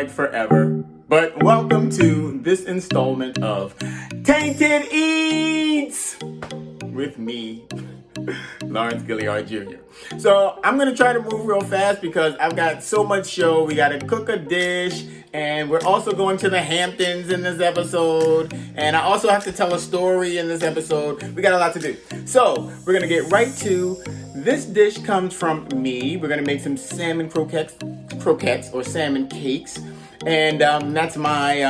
like forever, but welcome to this installment of Tainted Eats with me, Lawrence Gilliard Jr. So I'm gonna try to move real fast because I've got so much show. We gotta cook a dish, and we're also going to the Hamptons in this episode, and I also have to tell a story in this episode. We got a lot to do. So we're gonna get right to this dish. Comes from me. We're gonna make some salmon croquettes or salmon cakes, and that's my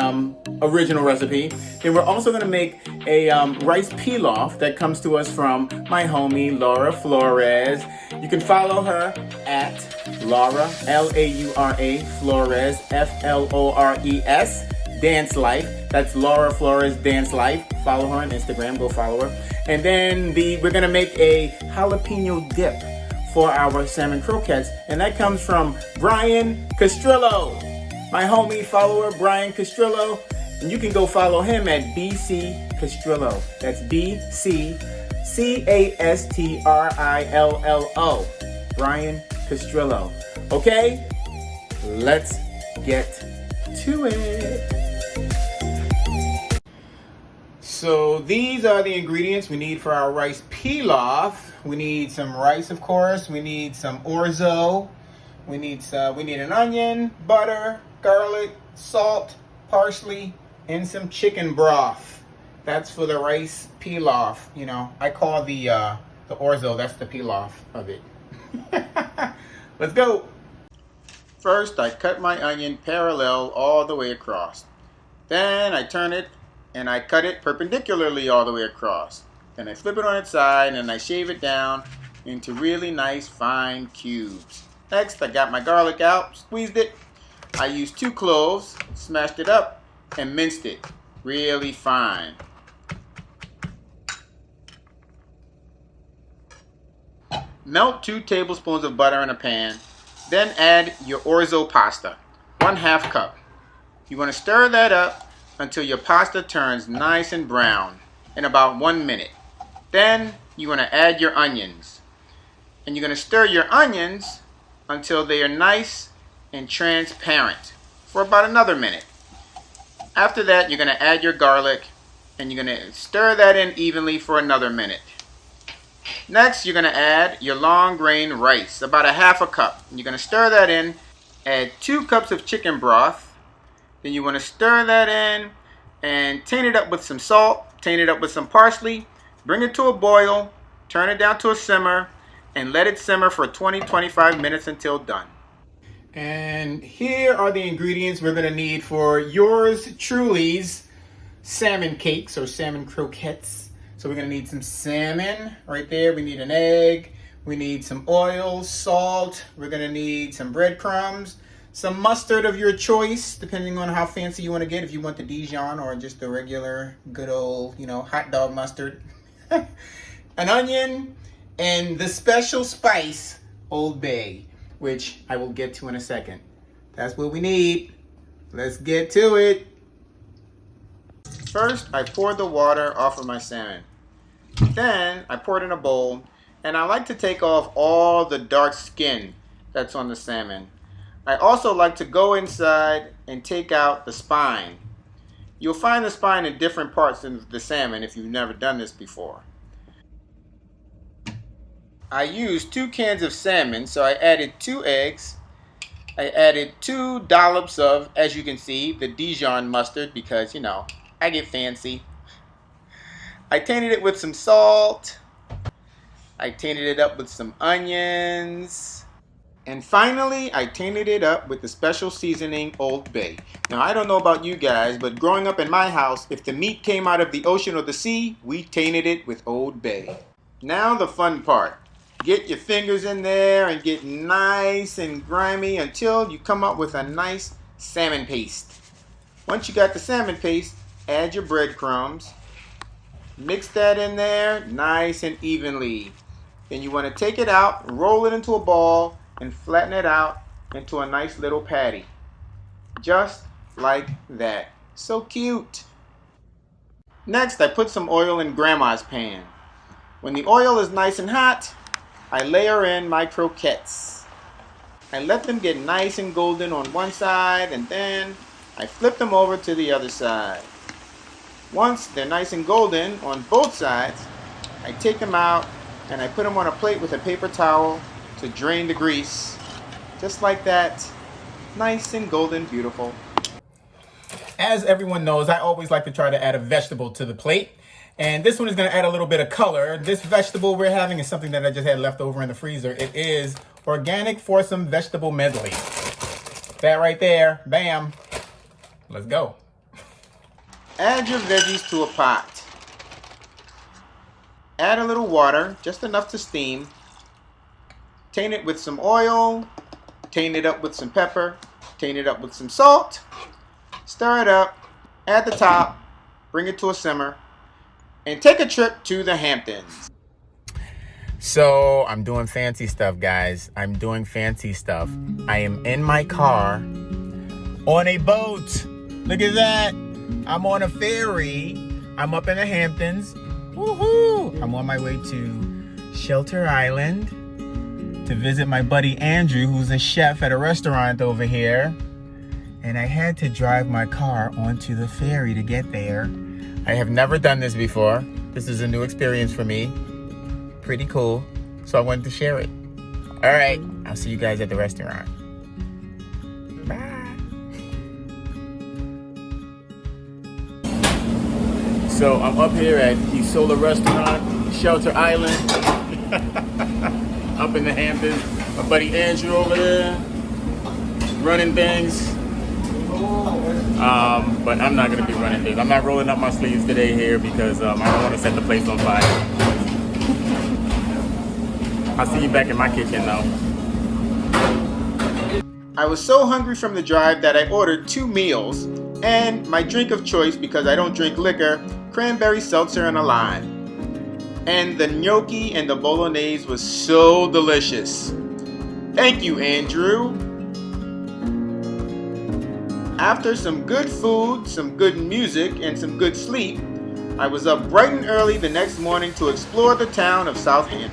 original recipe. Then we're also gonna make a rice pilaf that comes to us from my homie Laura Flores. You can follow her at Laura, Laura Flores, Flores Dance Life. That's Laura Flores Dance Life. Follow her on Instagram. Go follow her. And then we're gonna make a jalapeno dip for our salmon croquettes, and that comes from Brian Castrillo, my homie follower Brian Castrillo, and you can go follow him at BC Castrillo. That's BCCastrillo, Brian Castrillo. Okay, let's get to it. So these are the ingredients we need for our rice pilaf. We need some rice, of course. We need some orzo. We need an onion, butter, garlic, salt, parsley, and some chicken broth. That's for the rice pilaf. You know, I call the orzo, that's the pilaf of it. Let's go. First, I cut my onion parallel all the way across. Then I turn it and I cut it perpendicularly all the way across. Then I flip it on its side and I shave it down into really nice fine cubes. Next, I got my garlic out, squeezed it. I used 2 cloves, smashed it up, and minced it really fine. Melt 2 tablespoons of butter in a pan. Then add your orzo pasta, 1/2 cup. You want to stir that up until your pasta turns nice and brown in about 1 minute. Then you want to add your onions. And you're going to stir your onions until they are nice and transparent for about another minute. After that, you're going to add your garlic and you're going to stir that in evenly for another minute. Next, you're going to add your long grain rice, about 1/2 cup. You're going to stir that in, add 2 cups of chicken broth. Then you want to stir that in and taint it up with some salt, taint it up with some parsley, bring it to a boil, turn it down to a simmer, and let it simmer for 20-25 minutes until done. And here are the ingredients we're going to need for yours truly's salmon cakes or salmon croquettes. So we're going to need some salmon right there. We need an egg. We need some oil, salt. We're going to need some breadcrumbs, some mustard of your choice, depending on how fancy you want to get. If you want the Dijon or just the regular good old, hot dog mustard. An onion, and the special spice, Old Bay, which I will get to in a second. That's what we need. Let's get to it. First, I poured the water off of my salmon. Then, I poured in a bowl, and I like to take off all the dark skin that's on the salmon. I also like to go inside and take out the spine. You'll find the spine in different parts of the salmon if you've never done this before. I used 2 cans of salmon, so I added 2 eggs. I added 2 dollops of, as you can see, the Dijon mustard because, I get fancy. I tainted it with some salt. I tainted it up with some onions. And finally, I tainted it up with the special seasoning Old Bay. Now, I don't know about you guys, but growing up in my house, if the meat came out of the ocean or the sea, we tainted it with Old Bay. Now the fun part. Get your fingers in there and get nice and grimy until you come up with a nice salmon paste. Once you got the salmon paste, add your breadcrumbs. Mix that in there nice and evenly. Then you want to take it out, roll it into a ball, and flatten it out into a nice little patty. Just like that. So cute. Next, I put some oil in Grandma's pan. When the oil is nice and hot, I layer in my croquettes. I let them get nice and golden on one side, and then I flip them over to the other side. Once they're nice and golden on both sides, I take them out and I put them on a plate with a paper towel to drain the grease. Just like that. Nice and golden, beautiful. As everyone knows, I always like to try to add a vegetable to the plate. And this one is going to add a little bit of color. This vegetable we're having is something that I just had left over in the freezer. It is organic foursome vegetable medley. That right there, bam. Let's go. Add your veggies to a pot. Add a little water, just enough to steam. Taint it with some oil. Taint it up with some pepper. Taint it up with some salt. Stir it up. Add the top. Bring it to a simmer. And take a trip to the Hamptons. So I'm doing fancy stuff, guys. I'm doing fancy stuff. I am in my car on a boat. Look at that. I'm on a ferry. I'm up in the Hamptons. Woohoo! I'm on my way to Shelter Island to visit my buddy Andrew, who's a chef at a restaurant over here. And I had to drive my car onto the ferry to get there. I have never done this before. This is a new experience for me. Pretty cool. So I wanted to share it. All right. I'll see you guys at the restaurant. Bye. So I'm up here at Isola Restaurant, Shelter Island. Up in the Hamptons. My buddy Andrew over there. Running things. But I'm not going to be running things. I'm not rolling up my sleeves today here because I don't want to set the place on fire. I'll see you back in my kitchen though. I was so hungry from the drive that I ordered 2 meals and my drink of choice, because I don't drink liquor, cranberry seltzer and a lime. And the gnocchi and the bolognese was so delicious. Thank you, Andrew. After some good food, some good music, and some good sleep, I was up bright and early the next morning to explore the town of Southampton.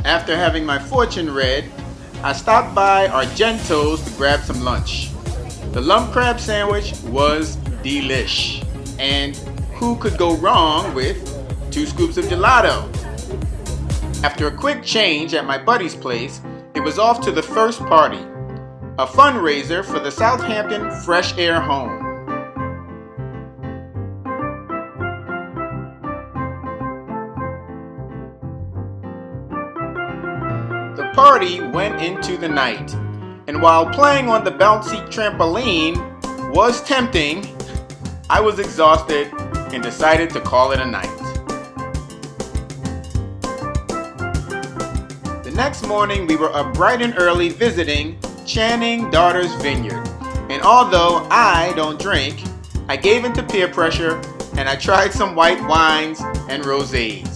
After having my fortune read, I stopped by Argento's to grab some lunch. The lump crab sandwich was delish. And who could go wrong with 2 scoops of gelato? After a quick change at my buddy's place, it was off to the first party, a fundraiser for the Southampton Fresh Air Home. The party went into the night, and while playing on the bouncy trampoline was tempting, I was exhausted and decided to call it a night. The next morning we were up bright and early visiting Channing Daughter's Vineyard, and although I don't drink, I gave in to peer pressure and I tried some white wines and rosés.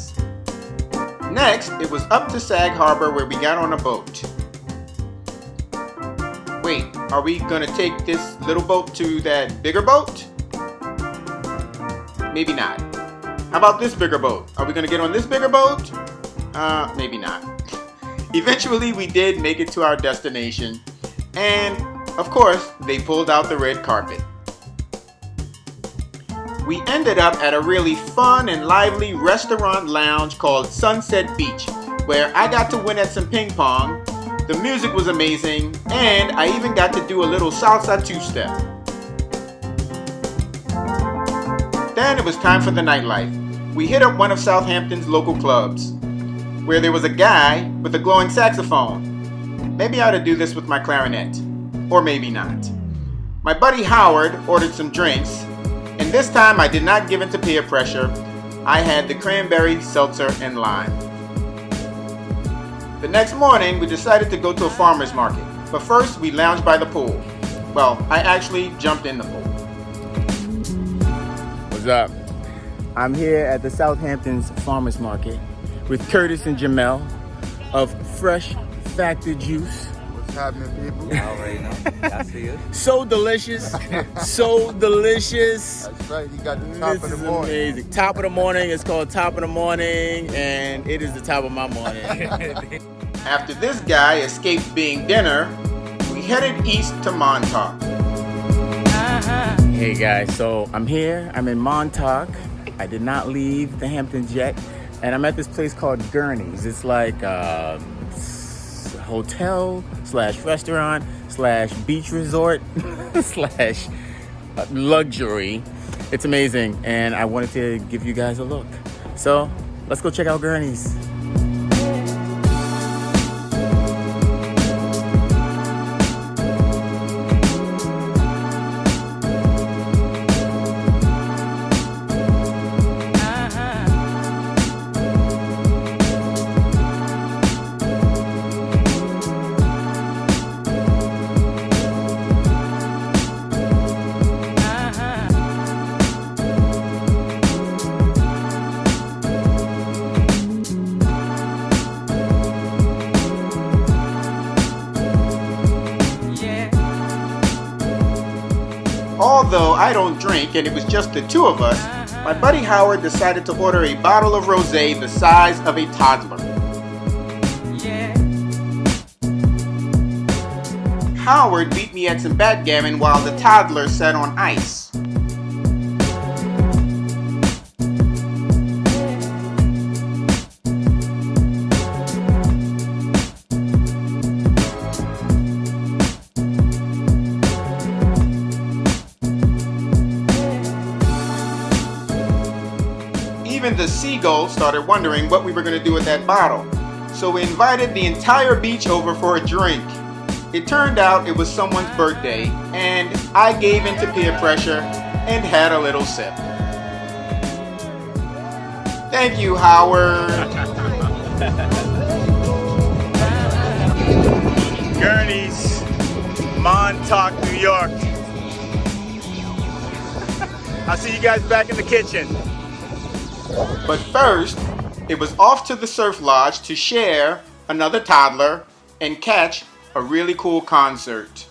Next, it was up to Sag Harbor where we got on a boat. Wait, are we gonna take this little boat to that bigger boat? Maybe not. How about this bigger boat? Are we gonna get on this bigger boat? Maybe not. Eventually, we did make it to our destination, and of course, they pulled out the red carpet. We ended up at a really fun and lively restaurant lounge called Sunset Beach, where I got to win at some ping pong. The music was amazing, and I even got to do a little salsa two-step. Then it was time for the nightlife. We hit up one of Southampton's local clubs, where there was a guy with a glowing saxophone. Maybe I ought to do this with my clarinet, or maybe not. My buddy Howard ordered some drinks, and this time I did not give in to peer pressure. I had the cranberry, seltzer, and lime. The next morning, we decided to go to a farmer's market, but first we lounged by the pool. Well, I actually jumped in the pool. What's up? I'm here at the Southampton's Farmers Market with Curtis and Jamel of Fresh Factor Juice. What's happening, people? I already know. I see it. So delicious. So delicious. That's right. You got the top This of the is morning. amazing. Top of the morning. It's called Top of the Morning, and it is the top of my morning. After this guy escaped being dinner, we headed east to Montauk. Hey guys, so I'm here. I'm in Montauk. I did not leave the Hamptons yet, and I'm at this place called Gurney's. It's like a hotel slash restaurant slash beach resort slash luxury. It's amazing, and I wanted to give you guys a look. So let's go check out Gurney's. Although I don't drink and it was just the two of us, my buddy Howard decided to order a bottle of rosé the size of a toddler. Howard beat me at some backgammon while the toddler sat on ice. Even the seagulls started wondering what we were going to do with that bottle. So we invited the entire beach over for a drink. It turned out it was someone's birthday, and I gave in to peer pressure and had a little sip. Thank you, Howard. Gurney's, Montauk, New York. I'll see you guys back in the kitchen. But first, it was off to the surf lodge to share another toddler and catch a really cool concert.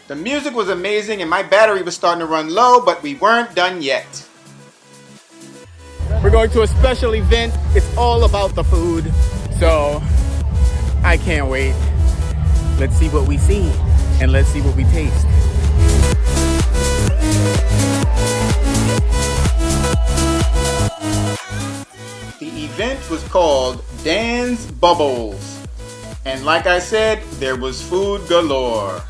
The music was amazing and my battery was starting to run low, but we weren't done yet. We're going to a special event. It's all about the food, so I can't wait. Let's see what we see and let's see what we taste. The event was called Dan's Bubbles, and like I said, there was food galore.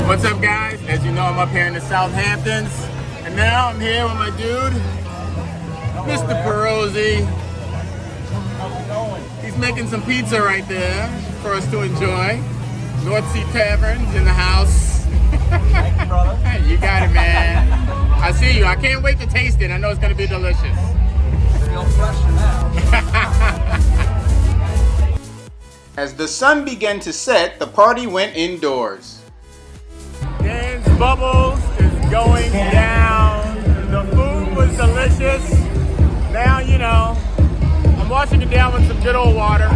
What's up, guys? As you know, I'm up here in the Southamptons, and now I'm here with my dude, Mr. Perozzi. He's making some pizza right there for us to enjoy. North Sea Tavern's in the house. Thank you, brother. You got it, man. I see you. I can't wait to taste it. I know it's going to be delicious. Real fresh now. As the sun began to set, the party went indoors. Dan's Bubbles is going down. The food was delicious. Now, you know, I'm washing it down with some good old water.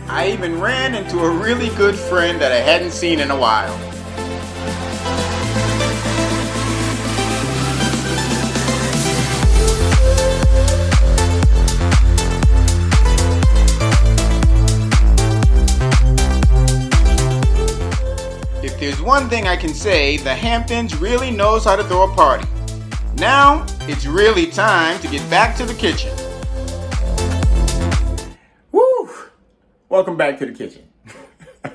I even ran into a really good friend that I hadn't seen in a while. If there's one thing I can say, the Hamptons really knows how to throw a party. Now, it's really time to get back to the kitchen. Woo! Welcome back to the kitchen.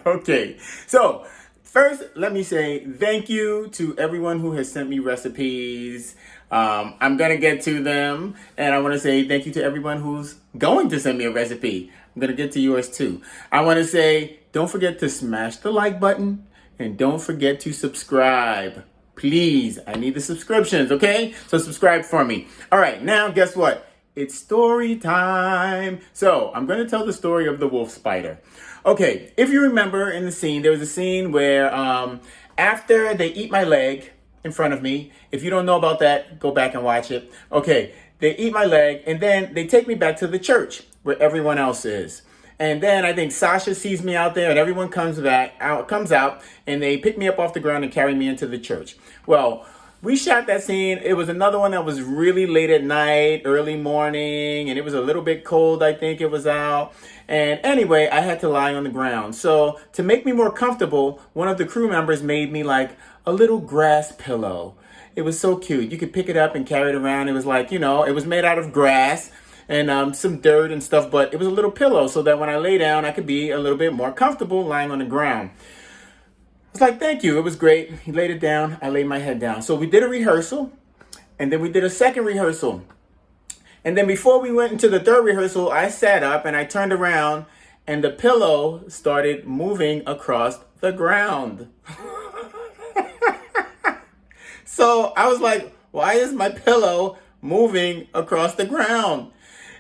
Okay, so first, let me say thank you to everyone who has sent me recipes. I'm going to get to them, and I want to say thank you to everyone who's going to send me a recipe. I'm going to get to yours too. I want to say don't forget to smash the like button, and don't forget to subscribe. Please, I need the subscriptions, okay? So subscribe for me. All right, now guess what? It's story time. So I'm going to tell the story of the wolf spider. Okay, if you remember in the scene, there was a scene where after they eat my leg in front of me, if you don't know about that, go back and watch it. Okay, they eat my leg and then they take me back to the church where everyone else is. And then I think Sasha sees me out there and everyone comes out and they pick me up off the ground and carry me into the church. Well, we shot that scene. It was another one that was really late at night, early morning, and it was a little bit cold, I think it was out. And anyway, I had to lie on the ground. So to make me more comfortable, one of the crew members made me like a little grass pillow. It was so cute. You could pick it up and carry it around. It was like, it was made out of grass and some dirt and stuff, but it was a little pillow so that when I lay down, I could be a little bit more comfortable lying on the ground. I was like, thank you. It was great. He laid it down. I laid my head down. So we did a rehearsal, and then we did a second rehearsal. And then before we went into the third rehearsal, I sat up and I turned around, and the pillow started moving across the ground. So I was like, why is my pillow moving across the ground?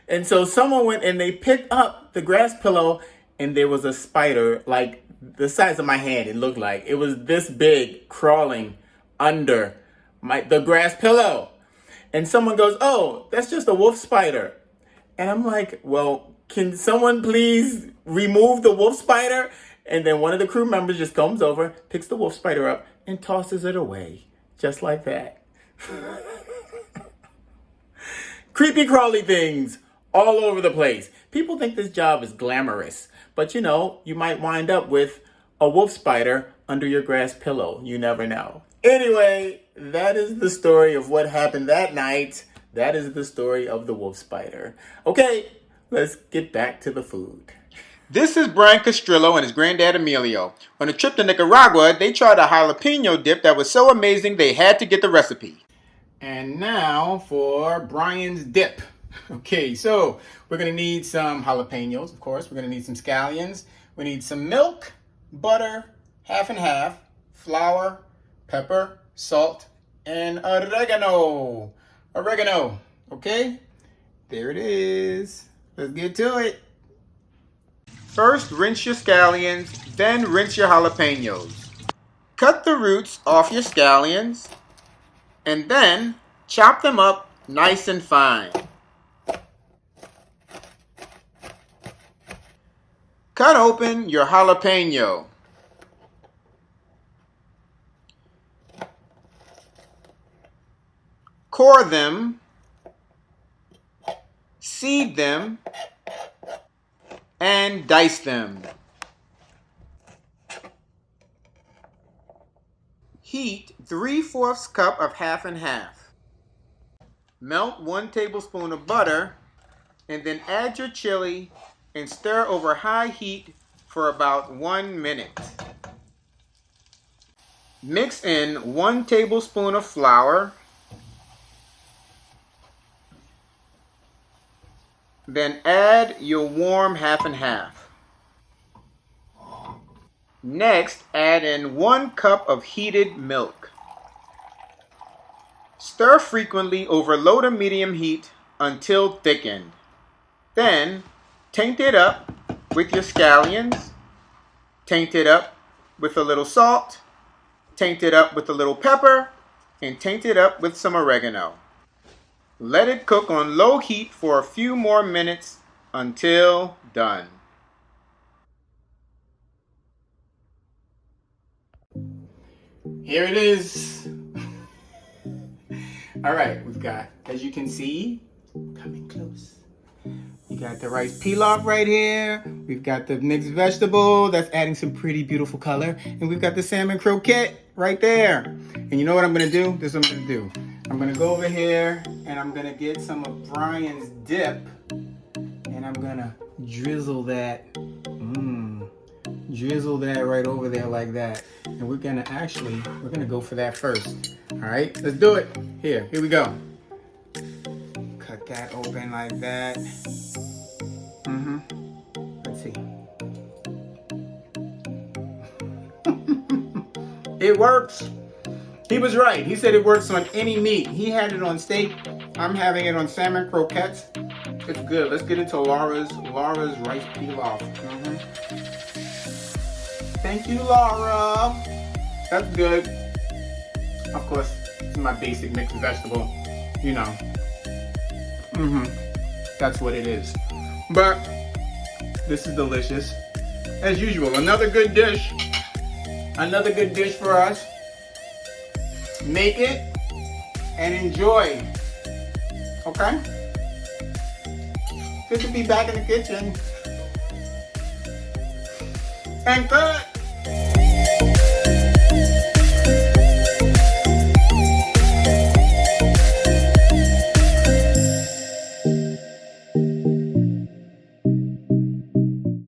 And so someone went and they picked up the grass pillow, and there was a spider like the size of my hand. It looked like it was this big crawling under the grass pillow. And someone goes, oh, that's just a wolf spider. And I'm like, well, can someone please remove the wolf spider? And then one of the crew members just comes over, picks the wolf spider up and tosses it away. Just like that. Creepy crawly things all over the place. People think this job is glamorous, but you might wind up with a wolf spider under your grass pillow. You never know. Anyway, that is the story of what happened that night. That is the story of the wolf spider. Okay, let's get back to the food. This is Brian Castrillo and his granddad Emilio. On a trip to Nicaragua, they tried a jalapeno dip that was so amazing they had to get the recipe. And now for Brian's dip. Okay, so we're going to need some jalapenos, of course. We're going to need some scallions. We need some milk, butter, half and half, flour, pepper, salt, and oregano. Okay? There it is. Let's get to it. First, rinse your scallions, then rinse your jalapenos. Cut the roots off your scallions, and then chop them up nice and fine. Cut open your jalapeno. Core them, seed them, and dice them. Heat 3/4 cup of half and half. Melt 1 tablespoon of butter and then add your chili and stir over high heat for about 1 minute. Mix in 1 tablespoon of flour, then add your warm half and half. Next, add in 1 cup of heated milk. Stir frequently over low to medium heat until thickened. Then, taint it up with your scallions, taint it up with a little salt, taint it up with a little pepper, and taint it up with some oregano. Let it cook on low heat for a few more minutes until done. Here it is. All right, we've got, as you can see, coming close. We got the rice pilaf right here. We've got the mixed vegetable that's adding some pretty beautiful color. And we've got the salmon croquette right there. And you know what I'm gonna do? This is what I'm gonna do. I'm gonna go over here and I'm gonna get some of Brian's dip. And I'm gonna drizzle that. Drizzle that right over there like that. And we're gonna go for that first. All right, let's do it. Here we go. Cut that open like that. Let's see. It works. He was right. He said it works on any meat. He had it on steak. I'm having it on salmon croquettes. It's good. Let's get into Laura's rice pilaf. Thank you, Laura. That's good. Of course, it's my basic mixed vegetable. You know. That's what it is. But this is delicious. As usual, another good dish. Another good dish for us. Make it and enjoy. Okay? Good to be back in the kitchen. And cut.